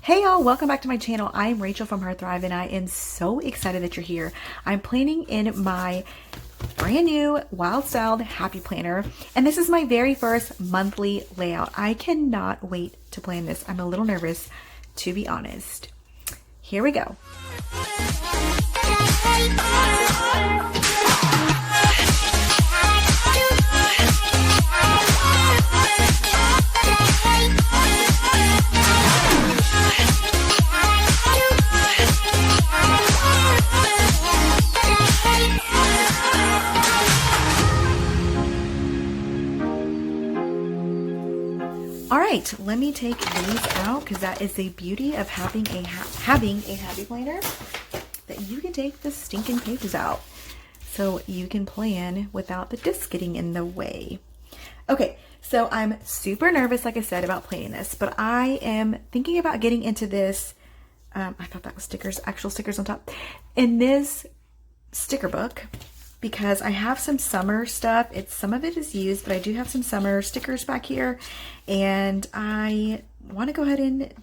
Hey y'all, welcome back to my channel. I'm Rachel from Her Thrive and I am so excited that you're here. I'm planning in my brand new Wild Styled Happy Planner and this is my very first monthly layout. I cannot wait to plan this. I'm a little nervous, to be honest. Here we go. All right, let me take these out because that is the beauty of having a happy planner, that you can take the stinking pages out so you can plan without the disc getting in the way. Okay, so I'm super nervous, like I said, about planning this, but I am thinking about getting into this. I thought that was stickers, actual stickers on top, in this sticker book, because I have some summer stuff. Some of it is used, but I do have some summer stickers back here and I want to go ahead and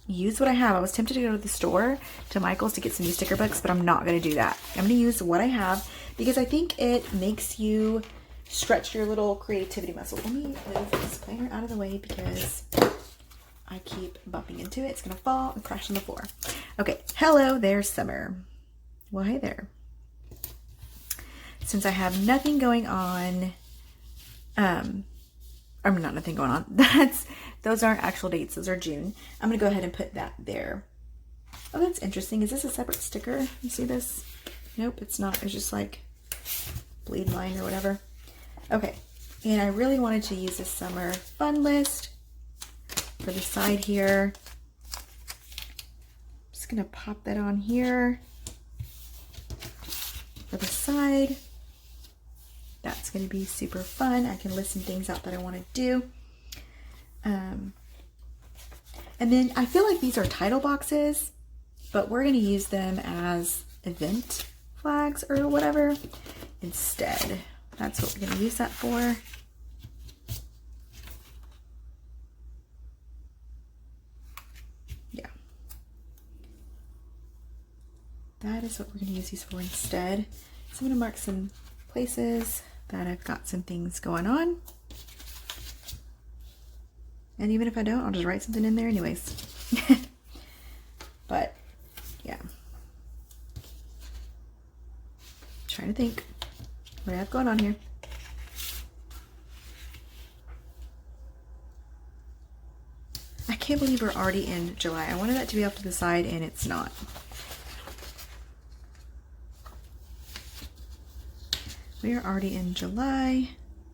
use what I have. I was tempted to go to the store, to Michael's, to get some new sticker books, but I'm not going to do that. I'm going to use what I have because I think it makes you stretch your little creativity muscle. Let me move this planner out of the way because I keep bumping into it. It's going to fall and crash on the floor. Okay, hello there, summer. Well, hey there. Since I have nothing going on, not nothing going on. Those aren't actual dates. Those are June. I'm going to go ahead and put that there. Oh, that's interesting. Is this a separate sticker? You see this? Nope, it's not. It's just like bleed line or whatever. Okay. And I really wanted to use this summer fun list for the side here. I'm just going to pop that on here for the side. That's going to be super fun. I can list some things out that I want to do. And then I feel like these are title boxes, but we're going to use them as event flags or whatever instead. That's what we're going to use that for. Yeah. That is what we're going to use these for instead. So I'm going to mark some places that I've got some things going on. And even if I don't, I'll just write something in there anyways. But yeah. Trying to think what I have going on here. I can't believe we're already in July. I wanted that to be off to the side and it's not. We are already in July.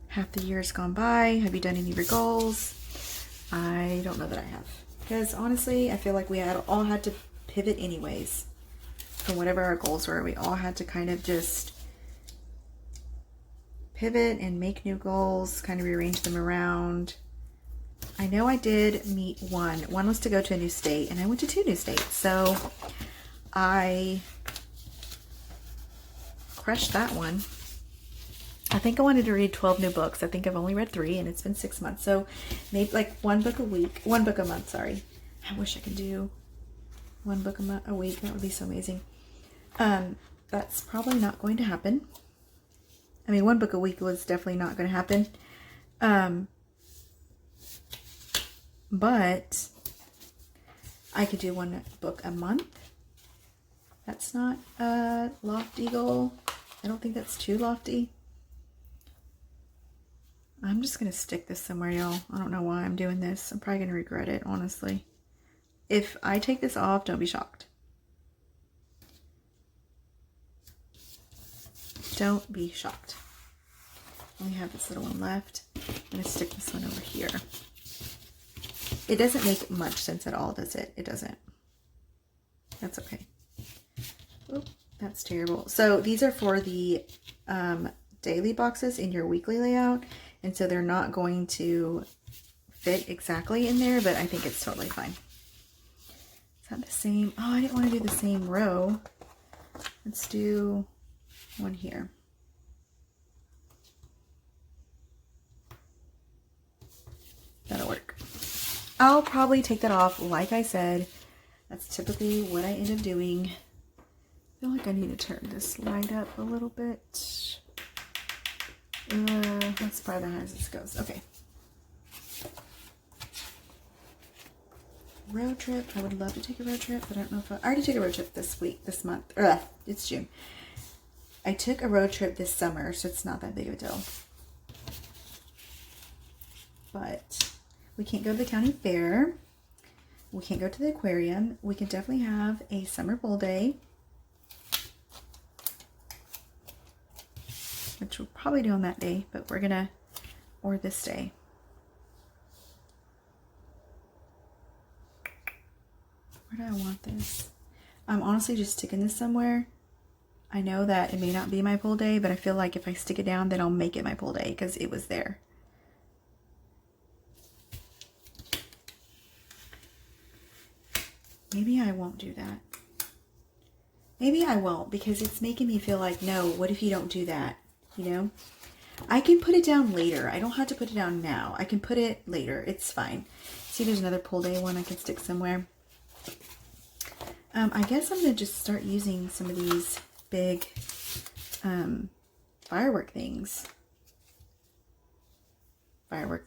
Half the year has gone by. Have you done any of your goals? I don't know that I have. Because honestly, I feel like we all had to pivot anyways from whatever our goals were. We all had to kind of just pivot and make new goals, kind of rearrange them around. I know I did meet one. One was to go to a new state, and I went to 2 new states. So I crushed that one. I think I wanted to read 12 new books. I think I've only read 3 and it's been 6 months. So maybe like 1 book a week, 1 book a month, sorry. I wish I could do 1 book a week. That would be so amazing. That's probably not going to happen. I mean, 1 book a week was definitely not going to happen. But I could do 1 book a month. That's not a lofty goal. I don't think that's too lofty. I'm just going to stick this somewhere, y'all. I don't know why I'm doing this. I'm probably going to regret it, honestly. If I take this off, don't be shocked. Don't be shocked. I only have this little one left. I'm going to stick this one over here. It doesn't make much sense at all, does it? It doesn't. That's okay. Oop, that's terrible. So these are for the daily boxes in your weekly layout. And so they're not going to fit exactly in there, but I think it's totally fine. Is that the same? Oh, I didn't want to do the same row. Let's do one here. That'll work. I'll probably take that off, like I said, That's typically what I end up doing. I feel like I need to turn this light up a little bit. That's probably the highest this goes. Okay. Road trip. I would love to take a road trip, but I don't know if I already took a road trip this month. It's June. I took a road trip this summer, so it's not that big of a deal. But we can't go to the county fair. We can't go to the aquarium. We can definitely have a summer bowl day, which we'll probably do on that day, but we're gonna, or this day. Where do I want this? I'm honestly just sticking this somewhere. I know that it may not be my pull day, but I feel like if I stick it down, then I'll make it my pull day because it was there. Maybe I won't do that. Maybe I won't because it's making me feel like, no, what if you don't do that? You know? I can put it down later. I don't have to put it down now. I can put it later. It's fine. See, there's another pull day one I can stick somewhere. I guess I'm going to just start using some of these big fireworks. I'm going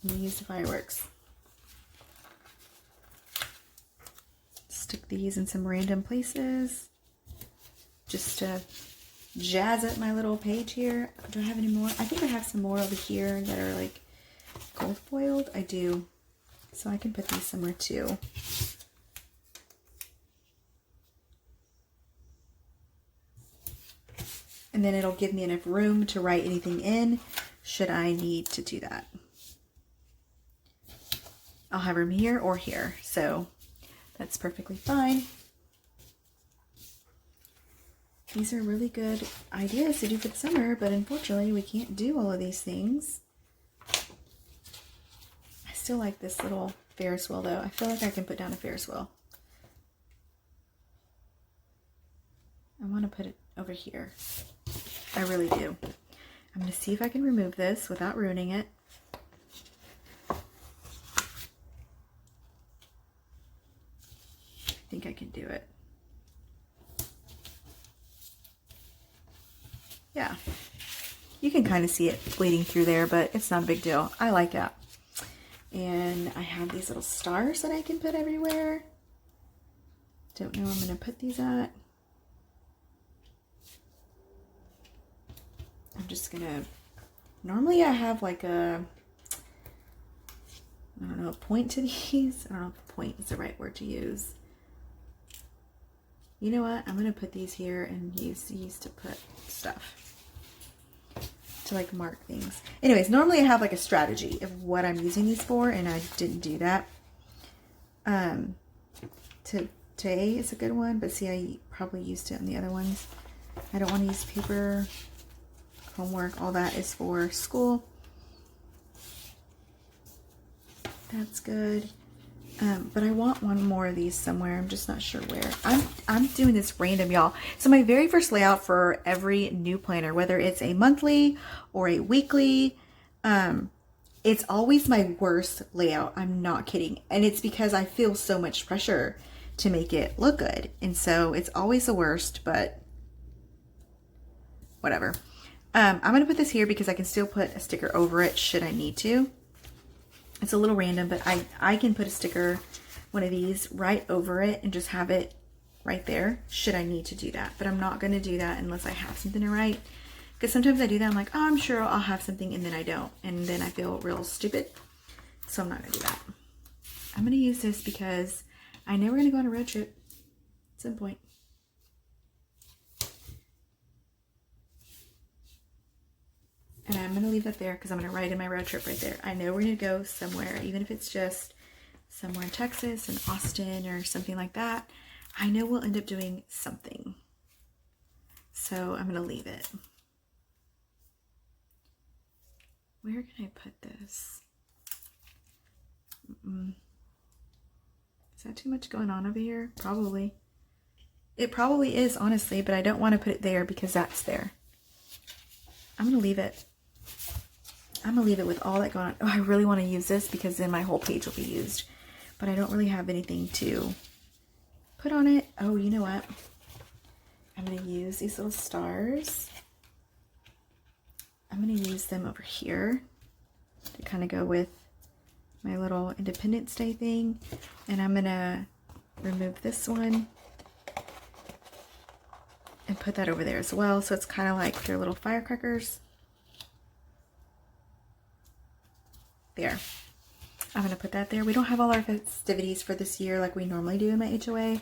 to use the fireworks. Stick these in some random places. Just to jazz up my little page here. Do I have any more? I think I have some more over here that are like gold foiled. I do. So I can put these somewhere too. And then it'll give me enough room to write anything in should I need to do that. I'll have room here or here, so that's perfectly fine. These are really good ideas to do for the summer, but unfortunately we can't do all of these things. I still like this little Ferris wheel though. I feel like I can put down a Ferris wheel. I want to put it over here. I really do. I'm going to see if I can remove this without ruining it. I think I can do it. Yeah. You can kind of see it bleeding through there, but it's not a big deal. I like that. And I have these little stars that I can put everywhere. Don't know where I'm going to put these at. I'm just gonna, normally I have like a, I don't know, a point to these. I don't know if point is the right word to use. You know what? I'm gonna put these here and use these to put stuff, to like mark things. Anyways, normally I have like a strategy of what I'm using these for, and I didn't do that. Today is a good one, but see, I probably used it on the other ones. I don't want to use paper. Homework, all that is for school. That's good. But I want one more of these somewhere. I'm just not sure where. I'm doing this random, y'all. So my very first layout for every new planner, whether it's a monthly or a weekly, it's always my worst layout. I'm not kidding. And it's because I feel so much pressure to make it look good. And so it's always the worst, but whatever. I'm going to put this here because I can still put a sticker over it should I need to. It's a little random, but I can put a sticker, one of these, right over it and just have it right there should I need to do that. But I'm not going to do that unless I have something to write. Because sometimes I do that. I'm like, oh, I'm sure I'll have something, and then I don't. And then I feel real stupid. So I'm not going to do that. I'm going to use this because I know we're going to go on a road trip at some point. And I'm going to leave that there because I'm going to write in my road trip right there. I know we're going to go somewhere, even if it's just somewhere in Texas and Austin or something like that. I know we'll end up doing something. So I'm going to leave it. Where can I put this? Is that too much going on over here? Probably. It probably is, honestly, but I don't want to put it there because that's there. I'm going to leave it. I'm going to leave it with all that going on. Oh, I really want to use this because then my whole page will be used. but I don't really have anything to put on it. Oh, you know what? I'm going to use these little stars. I'm going to use them over here to kind of go with my little Independence Day thing. And I'm going to remove this one and put that over there as well. So it's kind of like their little firecrackers. There. I'm going to put that there. We don't have all our festivities for this year like we normally do in my HOA.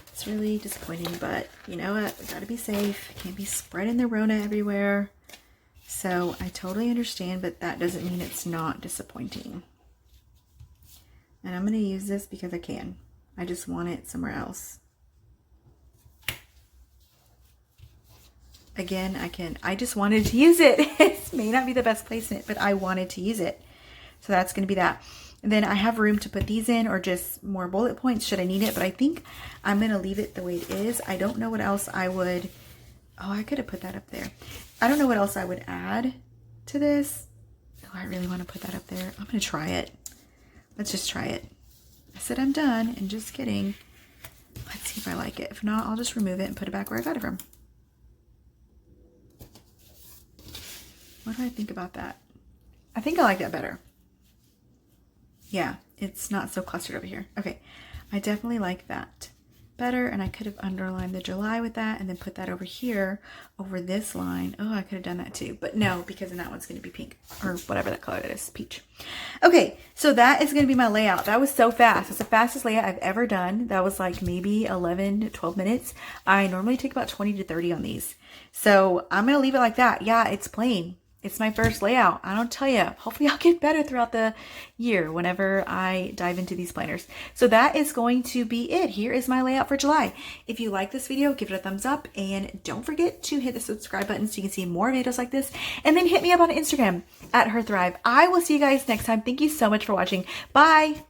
It's really disappointing, but you know what? We got to be safe. Can't be spreading the Rona everywhere. So I totally understand, but that doesn't mean it's not disappointing. And I'm going to use this because I can. I just want it somewhere else. Again, I just wanted to use it. It may not be the best placement, but I wanted to use it. So that's going to be that. And then I have room to put these in or just more bullet points should I need it. But I think I'm going to leave it the way it is. I don't know what else I would... Oh, I could have put that up there. I don't know what else I would add to this. Oh, I really want to put that up there. I'm going to try it. Let's just try it. I said I'm done, and just kidding. Let's see if I like it. If not, I'll just remove it and put it back where I got it from. What do I think about that? I think I like that better. Yeah, it's not so clustered over here. Okay, I definitely like that better, and I could have underlined the July with that and then put that over here over this line. Oh, I could have done that too, but no, because then that one's going to be pink or whatever that color it is, peach. Okay, so that is going to be my layout. That was so fast. It's the fastest layout I've ever done. That was like maybe 11 to 12 minutes. I normally take about 20 to 30 on these. So I'm going to leave it like that. Yeah, it's plain. It's my first layout. I don't tell you. Hopefully I'll get better throughout the year whenever I dive into these planners. So that is going to be it. Here is my layout for July. If you like this video, give it a thumbs up and don't forget to hit the subscribe button so you can see more videos like this. And then hit me up on Instagram at HerThrive. I will see you guys next time. Thank you so much for watching. Bye.